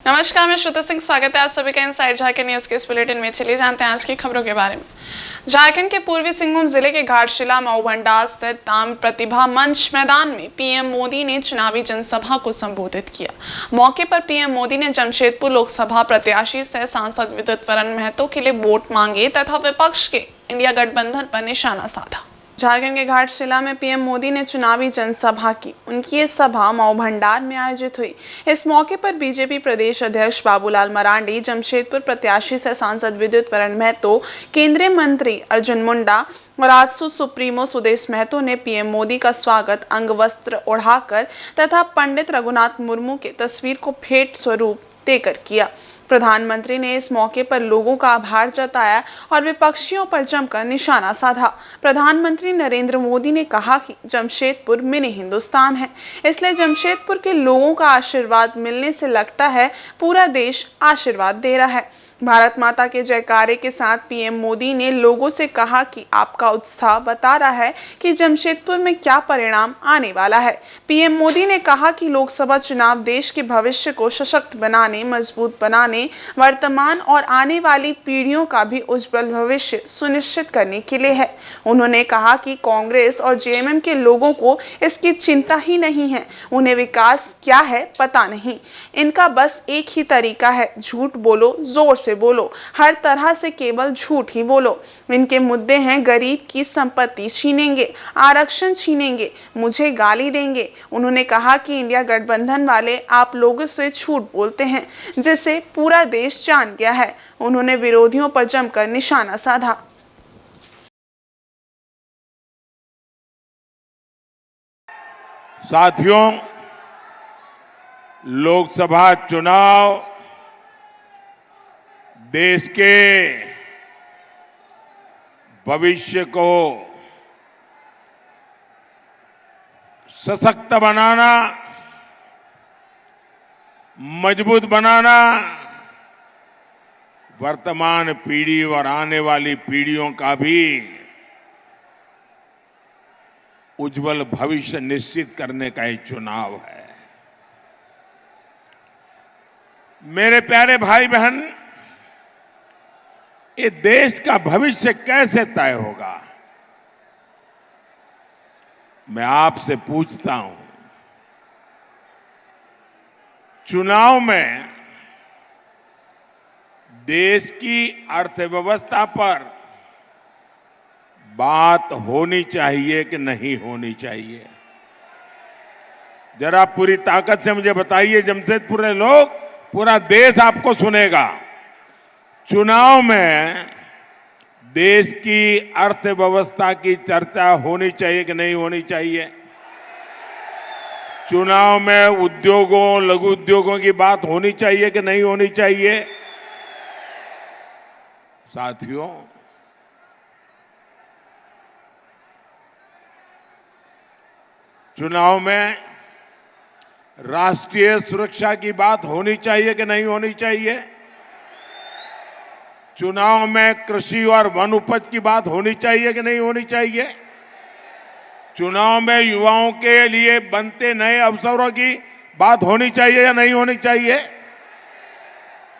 नमस्कार, मैं श्रुति सिंह। स्वागत है आप सभी का इनसाइड झारखंड न्यूज के इस बुलेटिन में। चलिए जानते हैं आज की खबरों के बारे में। झारखंड के पूर्वी सिंहभूम जिले के घाटशिला मऊभंडार स्थित ताम प्रतिभा मंच मैदान में पीएम मोदी ने चुनावी जनसभा को संबोधित किया। मौके पर पीएम मोदी ने जमशेदपुर लोकसभा प्रत्याशी से सांसद विद्युत वरण महतो के लिए वोट मांगे तथा विपक्ष के इंडिया गठबंधन पर निशाना साधा। झारखंड के घाटशिला में पीएम मोदी ने चुनावी जनसभा की। उनकी ये सभा मऊभंडार में आयोजित हुई। इस मौके पर बीजेपी प्रदेश अध्यक्ष बाबूलाल मरांडी, जमशेदपुर प्रत्याशी से सांसद विद्युत वरण महतो, केंद्रीय मंत्री अर्जुन मुंडा और आजसू सुप्रीमो सुदेश महतो ने पीएम मोदी का स्वागत अंगवस्त्र ओढ़ाकर तथा पंडित रघुनाथ मुर्मू के तस्वीर को भेंट स्वरूप देकर किया। प्रधानमंत्री ने इस मौके पर लोगों का आभार जताया और विपक्षियों पर जमकर निशाना साधा। प्रधानमंत्री नरेंद्र मोदी ने कहा कि जमशेदपुर मिनी हिंदुस्तान है, इसलिए जमशेदपुर के लोगों का आशीर्वाद मिलने से लगता है पूरा देश आशीर्वाद दे रहा है। भारत माता के जयकारे के साथ पीएम मोदी ने लोगों से कहा कि आपका उत्साह बता रहा है कि जमशेदपुर में क्या परिणाम आने वाला है। पीएम मोदी ने कहा कि लोकसभा चुनाव देश के भविष्य को सशक्त बनाने, मजबूत बनाने, वर्तमान और आने वाली पीढ़ियों का भी उज्जवल भविष्य सुनिश्चित करने के लिए है। उन्होंने कहा कि कांग्रेस और जेएमएम के लोगों को इसकी चिंता ही नहीं है। उन्हें विकास क्या है पता नहीं। इनका बस एक ही तरीका है, झूठ बोलो, जोर से बोलो, हर तरह से केवल झूठ ही बोलो। इनके मुद्दे हैं गरीब की संपत्ति छीनेंगे, आरक्षण छीनेंगे, मुझे गाली देंगे। उन्होंने कहा कि इंडिया गठबंधन वाले आप लोगों से झूठ बोलते हैं, जिसे पूरा देश जान गया है। उन्होंने विरोधियों पर जमकर निशाना साधा। साथियों, लोकसभा चुनाव देश के भविष्य को सशक्त बनाना, मजबूत बनाना, वर्तमान पीढ़ी और आने वाली पीढ़ियों का भी उज्जवल भविष्य निश्चित करने का ही चुनाव है। मेरे प्यारे भाई बहन, ये देश का भविष्य कैसे तय होगा? मैं आपसे पूछता हूं। चुनाव में देश की अर्थव्यवस्था पर बात होनी चाहिए कि नहीं होनी चाहिए? जरा पूरी ताकत से मुझे बताइए। जमशेदपुर के लोग, पूरा देश आपको सुनेगा। चुनाव में देश की अर्थव्यवस्था की चर्चा होनी चाहिए कि नहीं होनी चाहिए? चुनाव में उद्योगों, लघु उद्योगों की बात होनी चाहिए कि नहीं होनी चाहिए? साथियों, चुनाव में राष्ट्रीय सुरक्षा की बात होनी चाहिए कि नहीं होनी चाहिए? चुनाव में कृषि और वन उपज की बात होनी चाहिए कि नहीं होनी चाहिए? चुनाव में युवाओं के लिए बनते नए अवसरों की बात होनी चाहिए या नहीं होनी चाहिए?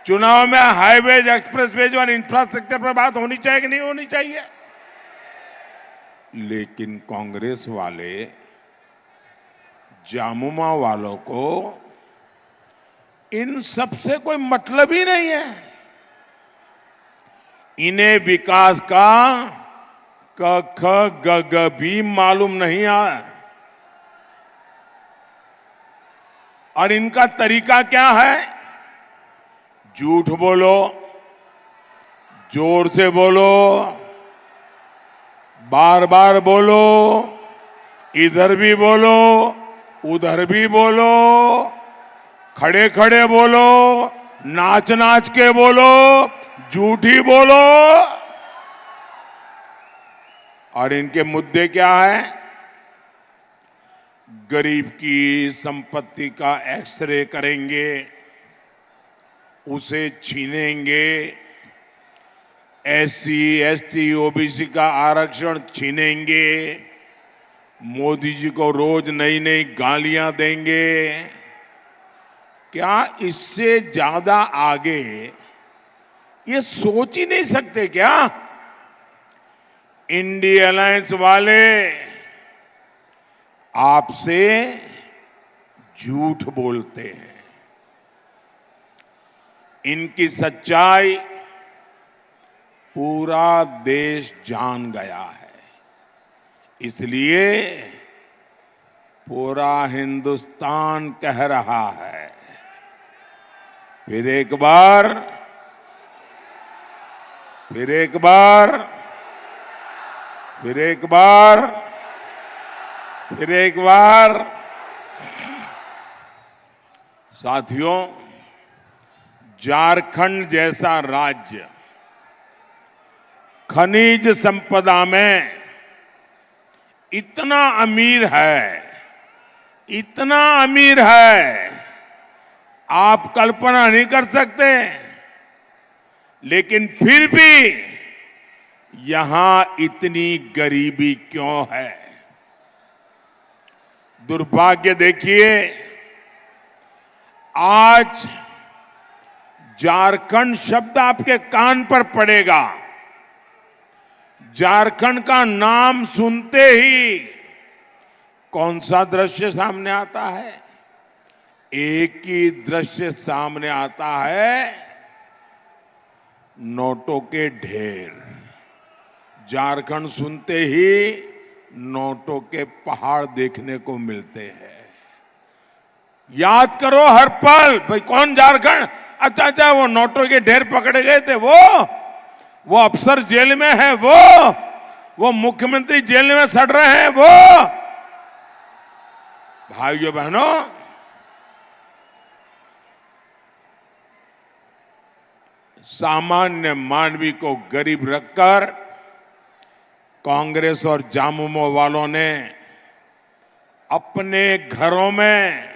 चुनाव में हाईवेज, एक्सप्रेसवेज और इंफ्रास्ट्रक्चर पर बात होनी चाहिए कि नहीं होनी चाहिए? लेकिन कांग्रेस वाले, जामुमा वालों को इन सब से कोई मतलब ही नहीं है। इन्हें विकास का क ख ग घ भी मालूम नहीं है। और इनका तरीका क्या है? झूठ बोलो, जोर से बोलो, बार बार बोलो, इधर भी बोलो, उधर भी बोलो, खड़े खड़े बोलो, नाच नाच के बोलो, झूठी बोलो। और इनके मुद्दे क्या है? गरीब की संपत्ति का एक्सरे करेंगे, उसे छीनेंगे, एससी, एसटी, ओबीसी का आरक्षण छीनेंगे, मोदी जी को रोज नई नई गालियां देंगे, क्या इससे ज्यादा आगे ये सोच ही नहीं सकते क्या? इंडिया अलायंस वाले आपसे झूठ बोलते हैं। इनकी सच्चाई पूरा देश जान गया है, इसलिए पूरा हिंदुस्तान कह रहा है, फिर एक बार, फिर एक बार, फिर एक बार, फिर एक बार। साथियों, झारखंड जैसा राज्य खनिज संपदा में इतना अमीर है, इतना अमीर है, आप कल्पना नहीं कर सकते। लेकिन फिर भी यहां इतनी गरीबी क्यों है? दुर्भाग्य देखिए, आज झारखंड शब्द आपके कान पर पड़ेगा, झारखंड का नाम सुनते ही कौन सा दृश्य सामने आता है? एक ही दृश्य सामने आता है, नोटों के ढेर। झारखंड सुनते ही नोटों के पहाड़ देखने को मिलते हैं। याद करो हर पल, भाई कौन झारखंड? अच्छा अच्छा, वो नोटों के ढेर पकड़े गए थे, वो अफसर जेल में है, वो मुख्यमंत्री जेल में सड़ रहे हैं, वो। भाइयों बहनों, सामान्य मानवी को गरीब रखकर कांग्रेस और जामुमो वालों ने अपने घरों में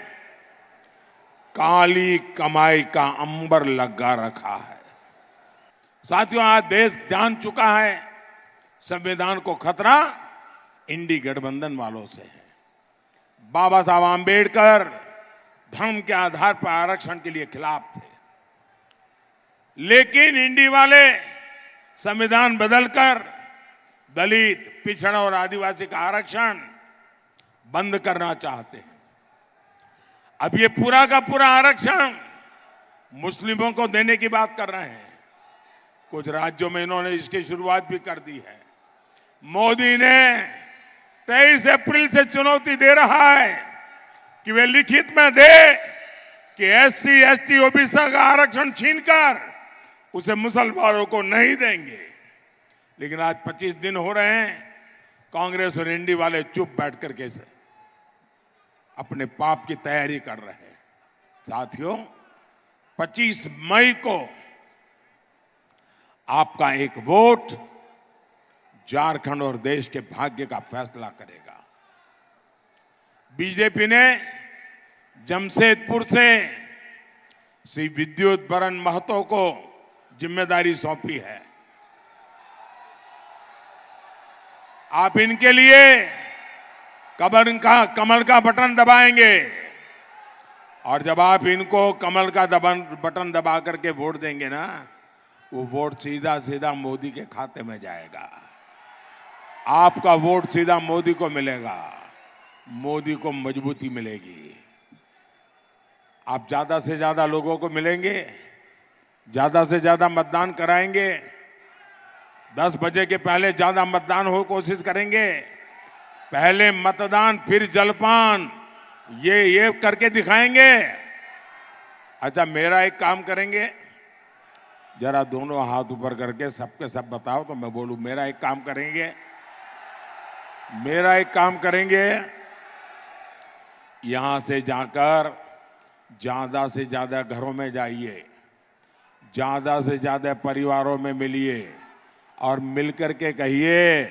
काली कमाई का अंबर लगा रखा है। साथियों, आज देश जान चुका है संविधान को खतरा इंडी गठबंधन वालों से है। बाबा साहब आंबेडकर धर्म के आधार पर आरक्षण के लिए खिलाफ थे, लेकिन इंडी वाले संविधान बदलकर दलित, पिछड़ा और आदिवासी का आरक्षण बंद करना चाहते हैं। अब ये पूरा का पूरा आरक्षण मुस्लिमों को देने की बात कर रहे हैं। कुछ राज्यों में इन्होंने इसकी शुरुआत भी कर दी है। मोदी ने 23 अप्रैल से चुनौती दे रहा है कि वे लिखित में दे कि एससी, एसटी, ओबीसी का आरक्षण छीनकर उसे मुसलमानों को नहीं देंगे। लेकिन आज 25 दिन हो रहे हैं, कांग्रेस और इंडी वाले चुप बैठ करके अपने पाप की तैयारी कर रहे हैं। साथियों, 25 मई को आपका एक वोट झारखंड और देश के भाग्य का फैसला करेगा। बीजेपी ने जमशेदपुर से श्री विद्युत बरन महतो को जिम्मेदारी सौंपी है। आप इनके लिए कमल का बटन दबाएंगे, और जब आप इनको कमल का बटन दबा करके वोट देंगे ना, वो वोट सीधा सीधा मोदी के खाते में जाएगा। आपका वोट सीधा मोदी को मिलेगा, मोदी को मजबूती मिलेगी। आप ज्यादा से ज्यादा लोगों को मिलेंगे, ज्यादा से ज्यादा मतदान कराएंगे, 10 बजे के पहले ज्यादा मतदान हो कोशिश करेंगे। पहले मतदान फिर जलपान, ये करके दिखाएंगे। अच्छा, मेरा एक काम करेंगे, जरा दोनों हाथ ऊपर करके सबके सब बताओ तो मैं बोलूं। मेरा एक काम करेंगे, यहां से जाकर ज्यादा से ज्यादा घरों में जाइए, ज्यादा से ज्यादा परिवारों में मिलिए और मिलकर के कहिए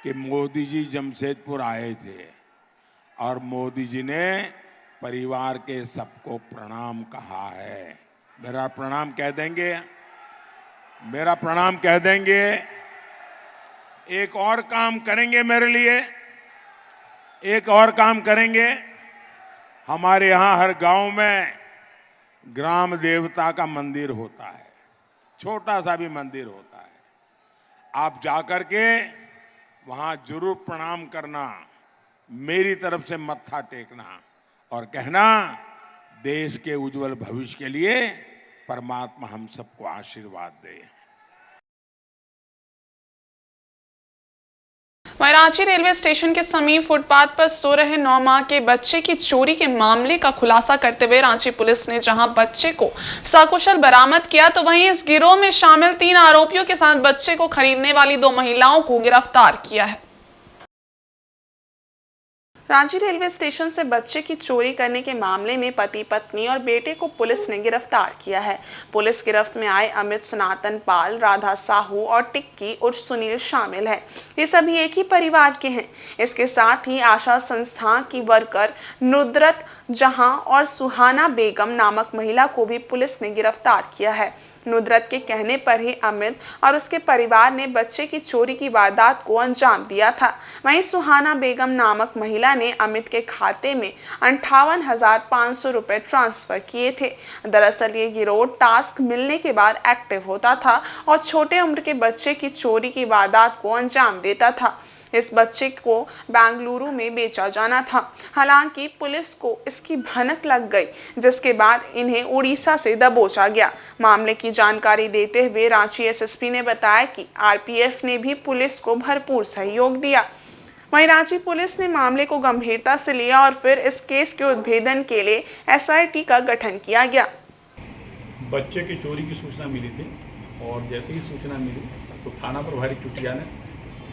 कि मोदी जी जमशेदपुर आए थे और मोदी जी ने परिवार के सबको प्रणाम कहा है। मेरा प्रणाम कह देंगे, मेरा प्रणाम कह देंगे। एक और काम करेंगे मेरे लिए, एक और काम करेंगे। हमारे यहाँ हर गांव में ग्राम देवता का मंदिर होता है, छोटा सा भी मंदिर होता है। आप जाकर के वहां जरूर प्रणाम करना, मेरी तरफ से मत्था टेकना और कहना देश के उज्जवल भविष्य के लिए परमात्मा हम सबको आशीर्वाद दे। वहीं रांची रेलवे स्टेशन के समीप फुटपाथ पर सो रहे 9 माह के बच्चे की चोरी के मामले का खुलासा करते हुए रांची पुलिस ने जहां बच्चे को सकुशल बरामद किया, तो वहीं इस गिरोह में शामिल 3 आरोपियों के साथ बच्चे को खरीदने वाली 2 महिलाओं को गिरफ्तार किया है। रांची रेलवे स्टेशन से बच्चे की चोरी करने के मामले में पति पत्नी और बेटे को पुलिस ने गिरफ्तार किया है। पुलिस गिरफ्त में आए अमित, सनातन पाल, राधा साहू और टिक्की उर्फ सुनील शामिल है। ये सभी एक ही परिवार के हैं। इसके साथ ही आशा संस्था की वर्कर नुदरत जहां और सुहाना बेगम नामक महिला को भी पुलिस ने गिरफ्तार किया है। नुदरत के कहने पर ही अमित और उसके परिवार ने बच्चे की चोरी की वारदात को अंजाम दिया था। वहीं सुहाना बेगम नामक महिला ने अमित के खाते में 58,500 रुपए ट्रांसफर किए थे। दरअसल ये गिरोह टास्क मिलने के बाद एक्टिव होता था और छोटे उम्र के बच्चे की चोरी की वारदात को अंजाम देता था। इस बच्चे को बेंगलुरु में बेचा जाना था। हालांकि पुलिस को इसकी भनक लग गई, जिसके बाद इन्हें उड़ीसा से दबोचा गया। मामले की जानकारी देते हुए रांची एसएसपी ने बताया कि आरपीएफ ने भी पुलिस को भरपूर सहयोग दिया। वहीं रांची पुलिस ने मामले को गंभीरता से लिया और फिर इस केस के उद्भेदन के लिए एसआईटी का गठन किया गया। बच्चे की चोरी की सूचना मिली थी और जैसे ही सूचना मिली तो थाना प्रभारी चुटिया ने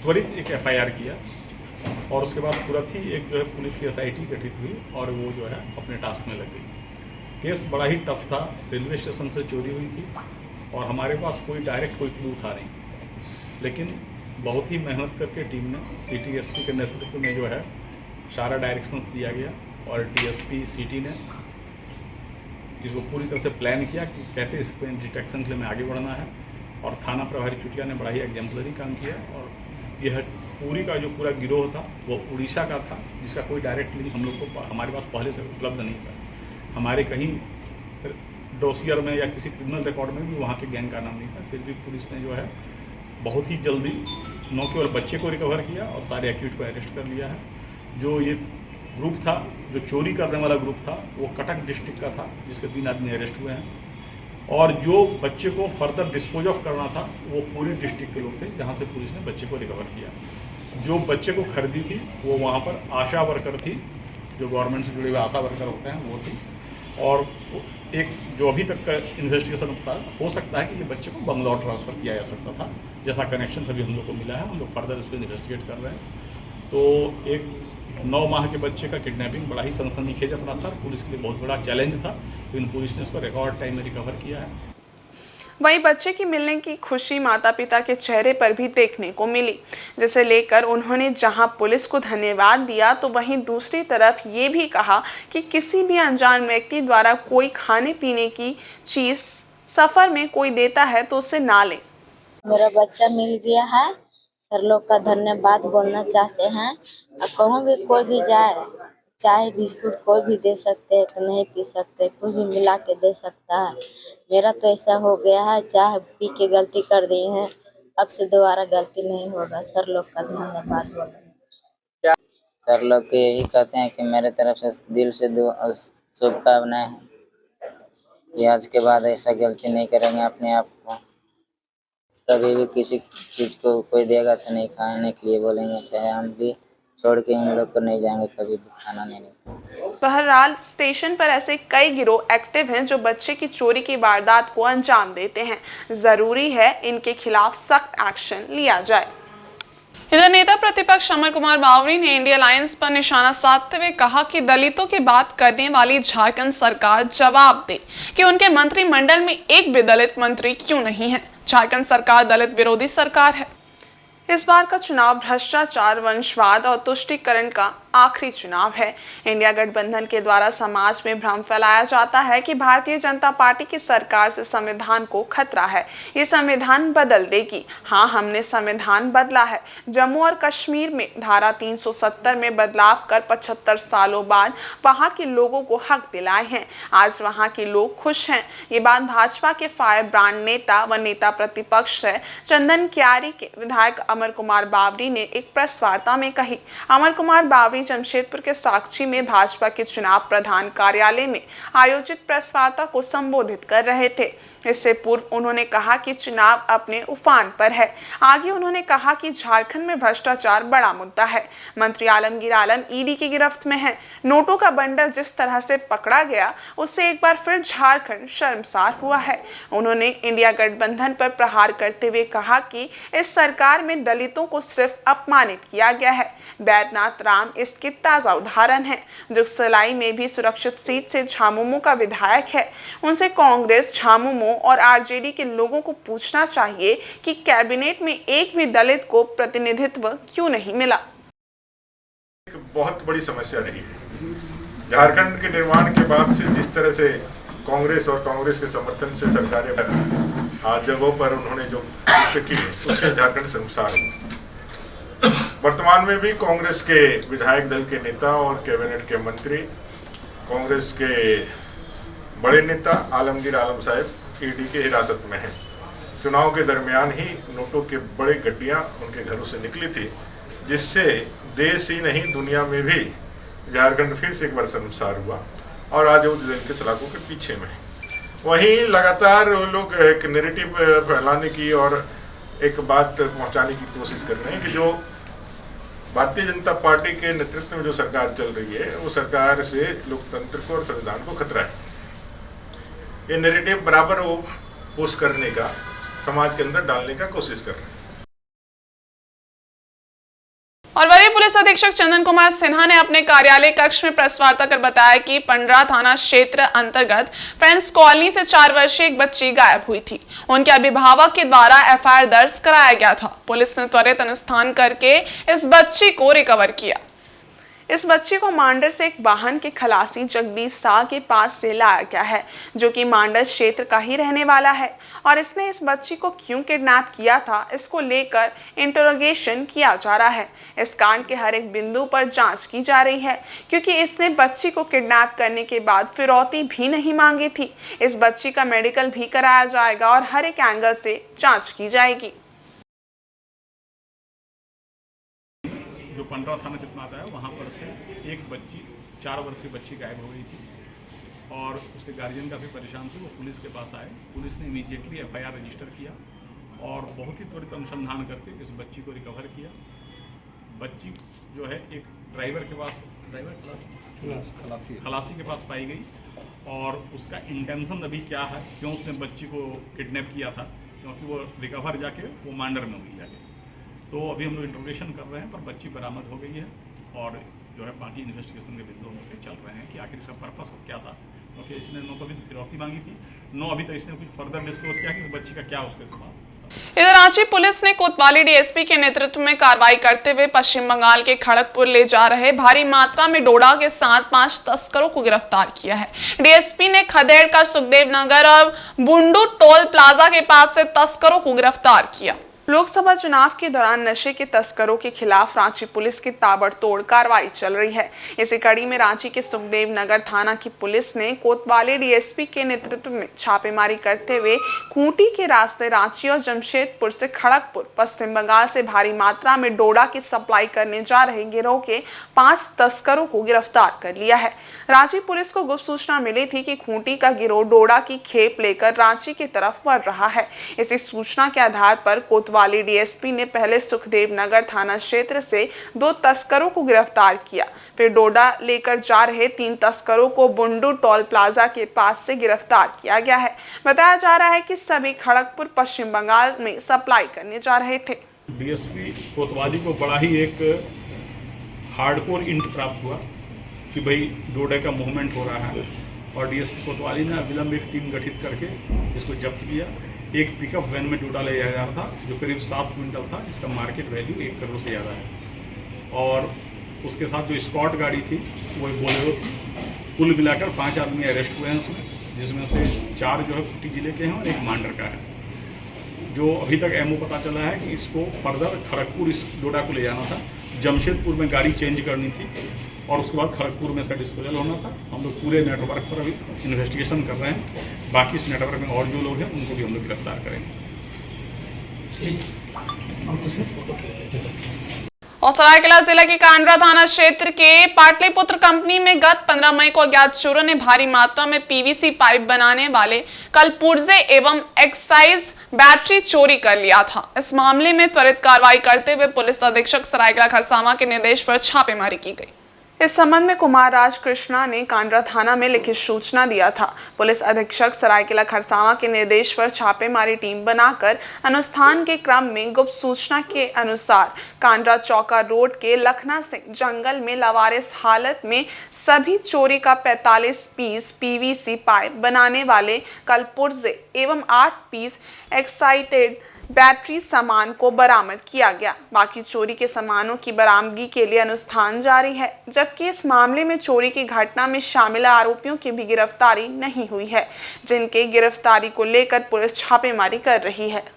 त्वरित एक एफआईआर किया और उसके बाद तुरंत ही एक जो है पुलिस की एसआईटी गठित हुई और वो जो है अपने टास्क में लग गई। केस बड़ा ही टफ था, रेलवे स्टेशन से चोरी हुई थी और हमारे पास कोई डायरेक्ट कोई क्लू था नहीं, लेकिन बहुत ही मेहनत करके टीम ने सिटी एसपी के नेतृत्व में जो है सारा डायरेक्शंस दिया गया और डीएसपी सिटी ने इसको पूरी तरह से प्लान किया कि कैसे इस डिटेक्शन से हमें आगे बढ़ना है और थाना प्रभारी चुटिया ने बड़ा ही एग्जाम्पलरी काम किया और यह पूरी का जो पूरा गिरोह था वो उड़ीसा का था, जिसका कोई डायरेक्ट लिंक हम लोग को हमारे पास पहले से उपलब्ध नहीं था। हमारे कहीं डोसियर में या किसी क्रिमिनल रिकॉर्ड में भी वहाँ के गैंग का नाम नहीं था, फिर भी पुलिस ने जो है बहुत ही जल्दी न केवल बच्चे को रिकवर किया और सारे एक्यूट को अरेस्ट कर लिया है। जो ये ग्रुप था, जो चोरी करने वाला ग्रुप था, वो कटक डिस्ट्रिक्ट का था, जिसके 3 आदमी अरेस्ट हुए हैं और जो बच्चे को फर्दर डिस्पोज ऑफ करना था वो पूरी डिस्ट्रिक्ट के लोग थे, जहाँ से पुलिस ने बच्चे को रिकवर किया। जो बच्चे को खरीदी थी वो वहाँ पर आशा वर्कर थी, जो गवर्नमेंट से जुड़े हुए आशा वर्कर होते हैं वो थी और एक जो अभी तक का इन्वेस्टिगेशन हो सकता है कि ये बच्चे को बंगलौर ट्रांसफ़र किया जा सकता था, जैसा कनेक्शन अभी हम लोग को मिला है। हम लोग फर्दर इसको इन्वेस्टिगेट कर रहे हैं। तो एक 9 माह के बच्चे का किडनैपिंग बड़ा ही सनसनीखेज अपना था, पुलिस के लिए बहुत बड़ा चैलेंज था, लेकिन पुलिस ने इसको रिकॉर्ड टाइम में रिकवर किया है। वहीं बच्चे की मिलने की खुशी माता पिता के चेहरे पर भी देखने को मिली, जिसे लेकर उन्होंने जहां पुलिस को धन्यवाद दिया तो वहीं दूसरी तरफ ये भी कहा कि किसी भी अनजान व्यक्ति द्वारा कोई खाने पीने की चीज सफर में कोई देता है तो उसे ना ले। मेरा बच्चा मिल गया है, सर लोग का धन्यवाद बोलना चाहते हैं। और कहूँ भी कोई भी जाए, चाय बिस्कुट कोई भी दे सकते हैं तो नहीं पी सकते, कोई भी मिला के दे सकता है। मेरा तो ऐसा हो गया है, चाय पी के गलती कर दी है, अब से दोबारा गलती नहीं होगा। सर लोग का धन्यवाद बोलना। सर लोग के यही कहते हैं कि मेरे तरफ से दिल से शुभकामनाएं हैं कि आज के बाद ऐसा गलती नहीं करेंगे अपने आप को। कभी भी किसी चीज़ को कोई देगा तो नहीं खाने के लिए बोलेंगे, चाहे हम भी छोड़ के इन लोग को नहीं जाएंगे, कभी भी खाना नहीं। बहरहाल स्टेशन पर ऐसे कई गिरोह एक्टिव हैं जो बच्चे की चोरी की वारदात को अंजाम देते हैं। जरूरी है इनके खिलाफ सख्त एक्शन लिया जाए। इधर नेता प्रतिपक्ष अमर कुमार बावरी ने इंडिया अलायंस पर निशाना साधते हुए कहा कि दलितों की बात करने वाली झारखंड सरकार जवाब दे कि उनके मंत्रिमंडल में एक भी दलित मंत्री क्यों नहीं है। झारखंड सरकार दलित विरोधी सरकार है। इस बार का चुनाव भ्रष्टाचार, वंशवाद और तुष्टीकरण का आखिरी चुनाव है। इंडिया गठबंधन के द्वारा समाज में भ्रम फैलाया जाता है कि भारतीय जनता पार्टी की सरकार से संविधान को खतरा है, ये संविधान बदल देगी। हाँ, हमने संविधान बदला है। जम्मू और कश्मीर में धारा 370 में बदलाव कर 75 सालों बाद वहां के लोगों को हक दिलाए हैं। आज वहां के लोग खुश हैं। ये बात भाजपा के फायर ब्रांड नेता व नेता प्रतिपक्ष है चंदन क्यारी के विधायक अमर कुमार बावरी ने एक प्रेस वार्ता में कही। अमर कुमार बावरी जमशेदपुर के साक्षी में भाजपा के चुनाव प्रधान कार्यालय में आयोजित प्रेस वार्ता को संबोधित कर रहे थे। इससे पूर्व उन्होंने कहा कि चुनाव अपने उफान पर है। आगे उन्होंने कहा कि झारखंड में भ्रष्टाचार बड़ा मुद्दा है। मंत्री आलमगीर आलम ईडी की गिरफ्त में है। नोटों का बंडल जिस तरह से पकड़ा गया, उससे एक बार फिर झारखंड शर्मसार हुआ है। उन्होंने इंडिया गठबंधन पर प्रहार करते हुए कहा कि इस सरकार में दलितों को सिर्फ अपमानित किया गया है। बैद्यनाथ राम इसके ताजा उदाहरण है, जो सलाई में भी सुरक्षित सीट से झामुमो का विधायक है। उनसे कांग्रेस, झामुमो और आरजेडी के लोगों को पूछना चाहिए कि कैबिनेट में एक भी दलित को प्रतिनिधित्व क्यों नहीं मिला। एक बहुत बड़ी समस्या रही है। झारखंड के निर्माण के बाद से जिस तरह से कांग्रेस और कांग्रेस के समर्थन से सरकारें जगहों पर उन्होंने जो कृत्य किए, उससे झारखंड शर्मसार हुआ। वर्तमान में भी कांग्रेस के विधायक दल के नेता और कैबिनेट के मंत्री, कांग्रेस के बड़े नेता आलमगीर आलम साहब ईडी के हिरासत में हैं। चुनाव के दरमियान ही नोटों के बड़े गड्डियां उनके घरों से निकली थी, जिससे देश ही नहीं दुनिया में भी झारखंड फिर से एक बार शर्मसार हुआ और आज वो जेल के सलाखों के पीछे में है। वहीं लगातार वो लोग एक नैरेटिव फैलाने की और एक बात पहुंचाने की कोशिश कर रहे हैं कि जो भारतीय जनता पार्टी के नेतृत्व में जो सरकार चल रही है, वो सरकार से लोकतंत्र को और संविधान को खतरा है। ये नैरेटिव बराबर वो पुश करने का, समाज के अंदर डालने का कोशिश कर रहे हैं। और वरीय पुलिस अधीक्षक चंदन कुमार सिन्हा ने अपने कार्यालय कक्ष में प्रेस वार्ता कर बताया कि पंडरा थाना क्षेत्र अंतर्गत फ्रेंड्स कॉलोनी से 4 वर्षीय एक बच्ची गायब हुई थी। उनके अभिभावक के द्वारा एफआईआर दर्ज कराया गया था। पुलिस ने त्वरित अनुसंधान करके इस बच्ची को रिकवर किया। इस बच्ची को मांडर से एक वाहन के खलासी जगदीश शाह के पास से लाया गया है, जो कि मांडर क्षेत्र का ही रहने वाला है। और इसने इस बच्ची को क्यों किडनैप किया था, इसको लेकर इंटरोगेशन किया जा रहा है। इस कांड के हर एक बिंदु पर जांच की जा रही है, क्योंकि इसने बच्ची को किडनैप करने के बाद फिरौती भी नहीं मांगी थी। इस बच्ची का मेडिकल भी कराया जाएगा और हर एक एंगल से जाँच की जाएगी। जो पंडरा थाना से आता है, वहाँ पर से एक बच्ची, 4 वर्षीय बच्ची गायब हो गई थी और उसके गार्जियन काफ़ी परेशान थे। वो पुलिस के पास आए। पुलिस ने इमीडिएटली एफआईआर रजिस्टर किया और बहुत ही त्वरित अनुसंधान करके इस बच्ची को रिकवर किया। बच्ची जो है एक ड्राइवर के पास, खलासी के पास पाई गई और उसका इंटेंशन अभी क्या है, क्यों उसने बच्ची को किडनैप किया था, क्योंकि वो रिकवर जाके वो मांडर में हुई जाके। तो अभी हम लोग इंट्रोगेशन कर रहे हैं, पर बच्ची बरामद हो गई है और जो है बाकी इन्वेस्टिगेशन के बिंदुओं में चल रहे हैं कि आखिर इसका पर्पस क्या था, क्योंकि इसने न तो अभी तो फिरौती मांगी थी, न अभी तक इसने कुछ फर्दर डिस्क्लोज किया कि इस बच्ची का क्या उसके पास। इधर रांची पुलिस ने कोतवाली डीएसपी के नेतृत्व में कार्रवाई करते हुए पश्चिम बंगाल के खड़गपुर ले जा रहे भारी मात्रा में डोडा के साथ 5 तस्करों को गिरफ्तार किया है। डीएसपी ने खदेड़ का सुखदेव नगर और बुंडू टोल प्लाजा के पास से तस्करों को गिरफ्तार किया। लोकसभा चुनाव के दौरान नशे के तस्करों के खिलाफ रांची पुलिस की ताबड़तोड़ कार्रवाई चल रही है। इसी कड़ी में रांची के सुखदेव नगर थाना की पुलिस ने कोतवाली डीएसपी के नेतृत्व में छापेमारी करते हुए खूंटी के रास्ते रांची और जमशेदपुर से खड़गपुर पश्चिम बंगाल से भारी मात्रा में डोडा की सप्लाई करने जा रहे गिरोह के 5 तस्करों को गिरफ्तार कर लिया है। रांची पुलिस को गुप्त सूचना मिली थी कि खूंटी का गिरोह डोडा की खेप लेकर रांची की तरफ बढ़ रहा है। इसी सूचना के आधार पर कोतवाली डीएसपी ने पहले सुखदेव नगर थाना क्षेत्र से 2 तस्करों को गिरफ्तार किया, फिर डोडा लेकर जा रहे 3 तस्करों को बुंडू टोल प्लाजा के पास से गिरफ्तार किया गया है। बताया जा रहा है कि सभी खड़गपुर पश्चिम बंगाल में सप्लाई करने जा रहे थे। डीएसपी कोतवाली को बड़ा ही एक हार्डकोर इंट प्राप्त हुआ कि भाई डोडा का मूवमेंट हो रहा है और डीएसपी कोतवाली ने अविलंब एक टीम गठित करके इसको जब्त किया एक पिकअप वैन में डोडा ले जाया जा रहा था जो करीब 7 क्विंटल था, जिसका मार्केट वैल्यू 1 करोड़ से ज़्यादा है। और उसके साथ जो स्कॉट गाड़ी थी वो एक बोलेरो थी। कुल मिलाकर 5 आदमी अरेस्ट हुए हैं उसमें, जिसमें से 4 जो है खूंटी जिले के हैं और 1 मांडर का है। जो अभी तक एमओ पता चला है कि इसको फर्दर खड़गपुर इस डोडा को ले जाना था, जमशेदपुर में गाड़ी चेंज करनी थी और उसके बाद खड़गपुर में इसका डिस्पोजल होना था। हम लोग पूरे नेटवर्क पर अभी इन्वेस्टिगेशन कर रहे हैं। बाकी इस नेटवर्क में और जो लोग हैं उनको भी हम लोग गिरफ्तार करेंगे। और सरायकेला जिला के कांडरा थाना क्षेत्र के पाटलिपुत्र कंपनी में गत 15 मई को अज्ञात चोरों ने भारी मात्रा में पीवीसी पाइप बनाने वाले कलपुर्जे एवं एक्साइज बैटरी चोरी कर लिया था। इस मामले में त्वरित कार्रवाई करते हुए पुलिस अधीक्षक सरायकेला खरसावां के निर्देश पर छापेमारी की गई। इस संबंध में कुमार राज कृष्णा ने कांडरा थाना में लिखित सूचना दिया था। पुलिस अधीक्षक सरायकेला खरसावां के निर्देश पर छापेमारी टीम बनाकर अनुसंधान के क्रम में गुप्त सूचना के अनुसार कांडरा चौका रोड के लखना सिंह जंगल में लावारिस हालत में सभी चोरी का 45 पीस पीवीसी पाइप बनाने वाले कलपुर्जे एवं 8 पीस एक्साइटेड बैटरी सामान को बरामद किया गया। बाकी चोरी के सामानों की बरामदगी के लिए अनुसंधान जारी है, जबकि इस मामले में चोरी की घटना में शामिल आरोपियों की भी गिरफ्तारी नहीं हुई है, जिनके गिरफ्तारी को लेकर पुलिस छापेमारी कर रही है।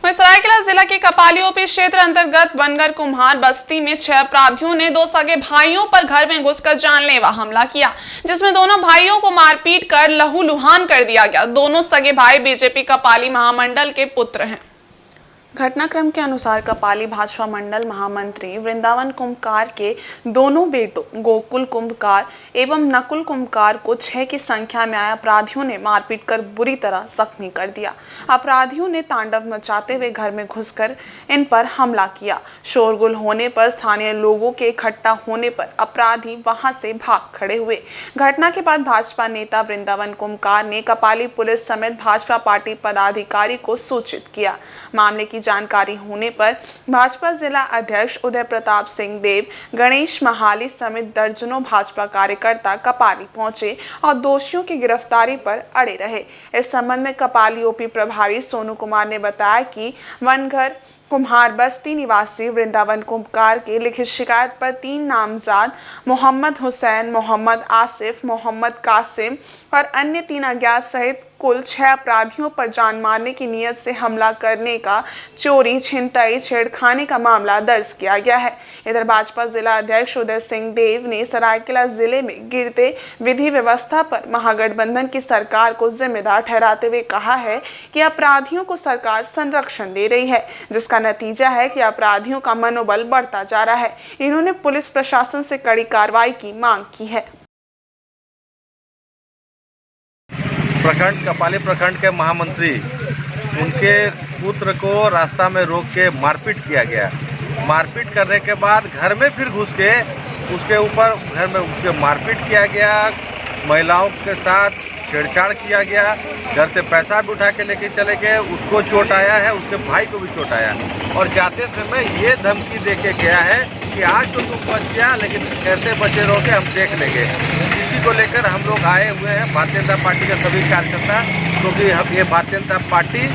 सरायकेला जिला के कपाली ओपी क्षेत्र अंतर्गत बनगर कुम्हार बस्ती में 6 अपराधियों ने 2 सगे भाइयों पर घर में घुसकर जानलेवा हमला किया, जिसमें दोनों भाइयों को मारपीट कर लहूलुहान कर दिया गया। दोनों सगे भाई बीजेपी कपाली महामंडल के पुत्र हैं। घटनाक्रम के अनुसार कपाली भाजपा मंडल महामंत्री वृंदावन कुंभकार के दोनों बेटों गोकुल कुंभकार एवं नकुल कुंभकार को 6 की संख्या में आए अपराधियों ने मारपीट कर बुरी तरह जख्मी कर दिया। अपराधियों ने तांडव मचाते हुए घर में घुसकर इन पर हमला किया। शोरगुल होने पर स्थानीय लोगों के इकट्ठा होने पर अपराधी वहां से भाग खड़े हुए। घटना के बाद भाजपा नेता वृंदावन कुंभकार ने कपाली पुलिस समेत भाजपा पार्टी पदाधिकारी को सूचित किया। मामले की जानकारी होने पर भाजपा जिला अध्यक्ष उदय प्रताप सिंह देव, गणेश महाली समेत दर्जनों भाजपा कार्यकर्ता कपाली पहुंचे और दोषियों की गिरफ्तारी पर अड़े रहे। इस संबंध में कपाली ओपी प्रभारी सोनू कुमार ने बताया कि वनघर कुम्हार बस्ती निवासी वृंदावन कुंभकार के लिखित शिकायत पर 3 नामजद मोहम्मद हुसैन, मोहम्मद आसिफ, मोहम्मद कासिम और अन्य 3 अज्ञात सहित कुल 6 अपराधियों पर जान मारने की नीयत से हमला करने का, चोरी, छिनतई, छेड़खानी का मामला दर्ज किया गया है। इधर भाजपा जिला अध्यक्ष उदय सिंह देव ने सरायकेला जिले में गिरते विधि व्यवस्था पर महागठबंधन की सरकार को जिम्मेदार ठहराते हुए कहा है कि अपराधियों को सरकार संरक्षण दे रही है, जिसका नतीजा है कि अपराधियों का मनोबल बढ़ता जा रहा है। इन्होंने पुलिस प्रशासन से कड़ी कार्रवाई की मांग की है। प्रखंड कपाली प्रखंड के महामंत्री, उनके पुत्र को रास्ता में रोक के मारपीट किया गया। मारपीट करने के बाद घर में फिर घुस के उसके ऊपर घर में उसके मारपीट किया गया, महिलाओं के साथ छेड़छाड़ किया गया, घर से पैसा भी उठा के लेके चले गए। उसको चोट आया है, उसके भाई को भी चोट आया और जाते समय ये धमकी दे के गया है कि आज तो तुम बच गया, लेकिन कैसे बचे रहोगे हम देख लेंगे। इसी को लेकर हम लोग आए हुए हैं, भारतीय जनता पार्टी के सभी कार्यकर्ता, क्योंकि हम ये भारतीय जनता पार्टी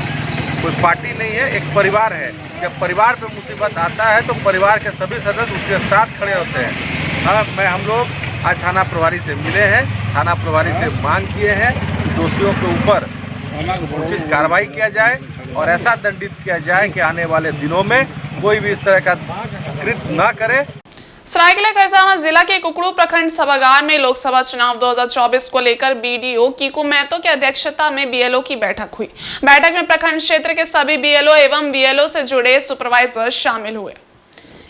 कोई पार्टी नहीं है, एक परिवार है। जब परिवार पे मुसीबत आता है तो परिवार के सभी सदस्य उसके साथ खड़े होते हैं। हम लोग आज थाना प्रभारी से मिले हैं, थाना प्रभारी से मांग किए हैं दोषियों के ऊपर उचित कार्रवाई किया जाए और ऐसा दंडित किया जाए कि आने वाले दिनों में कोई भी इस तरह का कृत्य न करे। सरायकेला खरसावां जिला के कुकड़ू प्रखंड सभागार में लोकसभा चुनाव 2024 को लेकर बीडीओ कीकू महतो की अध्यक्षता में बीएलओ की बैठक हुई। बैठक में प्रखंड क्षेत्र के सभी बीएलओ एवं बीएलओ से जुड़े सुपरवाइजर शामिल हुए।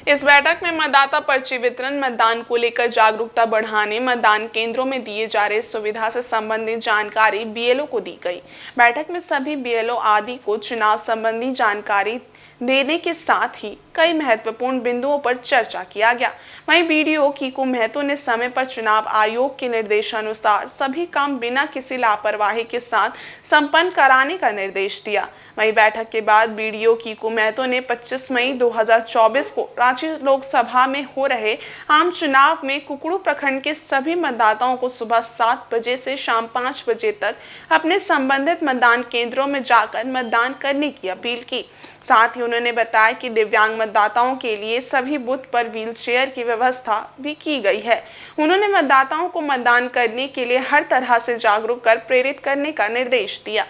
इस बैठक में मतदाता पर्ची वितरण, मतदान को लेकर जागरूकता बढ़ाने, मतदान केंद्रों में दिए जा रहे सुविधा से संबंधित जानकारी बीएलओ को दी गई। बैठक में सभी बीएलओ आदि को चुनाव संबंधी जानकारी देने के साथ ही कई महत्वपूर्ण बिंदुओं पर चर्चा किया गया। वहीं बीडीओ कीकू महतो ने समय पर चुनाव आयोग के निर्देशानुसार सभी काम बिना किसी लापरवाही के साथ संपन्न कराने का निर्देश दिया। वहीं बैठक के बाद बीडीओ कीकू महतो ने 25 मई 2024 को रांची लोकसभा में हो रहे आम चुनाव में कुकड़ू प्रखंड के सभी मतदाताओं को सुबह 7 बजे से शाम 5 बजे तक अपने संबंधित मतदान केंद्रों में जाकर मतदान करने की अपील की। साथ ही उन्होंने बताया कि दिव्यांग मतदाताओं के लिए सभी बूथ पर व्हील चेयर की व्यवस्था भी की गई है। उन्होंने मतदाताओं को मतदान करने के लिए हर तरह से जागरूक कर प्रेरित करने का निर्देश दिया।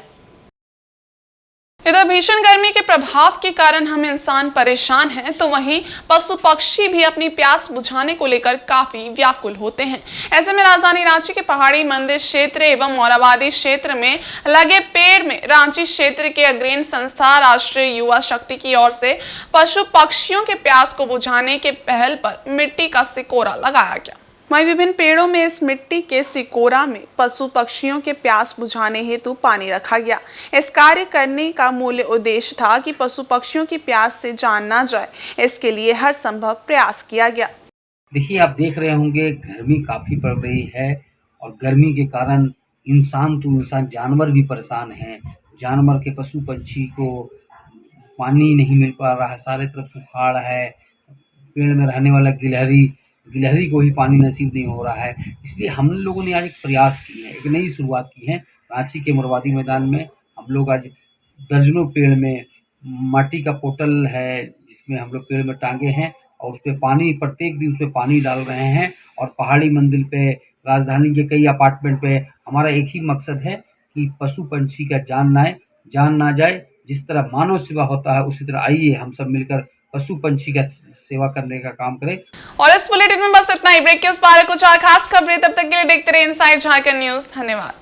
इधर भीषण गर्मी के प्रभाव के कारण हम इंसान परेशान हैं, तो वहीं पशु पक्षी भी अपनी प्यास बुझाने को लेकर काफी व्याकुल होते हैं। ऐसे में राजधानी रांची के पहाड़ी मंदिर क्षेत्र एवं मोराबादी क्षेत्र में लगे पेड़ में रांची क्षेत्र के अग्रणी संस्था राष्ट्रीय युवा शक्ति की ओर से पशु पक्षियों के प्यास को बुझाने के पहल पर मिट्टी का सिकोरा लगाया गया। वहीं विभिन्न पेड़ों में इस मिट्टी के सिकोरा में पशु पक्षियों के प्यास बुझाने हेतु पानी रखा गया। इस कार्य करने का मूल उद्देश्य था कि पशु पक्षियों की प्यास से जान ना जाए, इसके लिए हर संभव प्रयास किया गया। देखिए, आप देख रहे होंगे गर्मी काफ़ी पड़ रही है और गर्मी के कारण इंसान जानवर भी परेशान हैं। जानवर के पशु पक्षी को पानी नहीं मिल पा रहा है, सारे तरफ सुखाड़ है। पेड़ में रहने वाला गिलहरी को ही पानी नसीब नहीं हो रहा है। इसलिए हम लोगों ने आज एक प्रयास की है, एक नई शुरुआत की है। रांची के मोरवादी मैदान में हम लोग आज दर्जनों पेड़ में माटी का पोटल है जिसमें हम लोग पेड़ में टांगे हैं और उस पर पानी प्रत्येक दिन उस पर पानी डाल रहे हैं। और पहाड़ी मंदिर पे, राजधानी के कई अपार्टमेंट पे हमारा एक ही मकसद है कि पशु पंछी का जान ना जाए। जिस तरह मानव सेवा होता है उसी तरह आइए हम सब मिलकर पशु पंछी का सेवा करने का काम करें। और इस बुलेटिन में बस इतना ही। ब्रेक के उस पार कुछ और खास खबरें, तब तक के लिए देखते रहिए इनसाइड झारखंड न्यूज। धन्यवाद।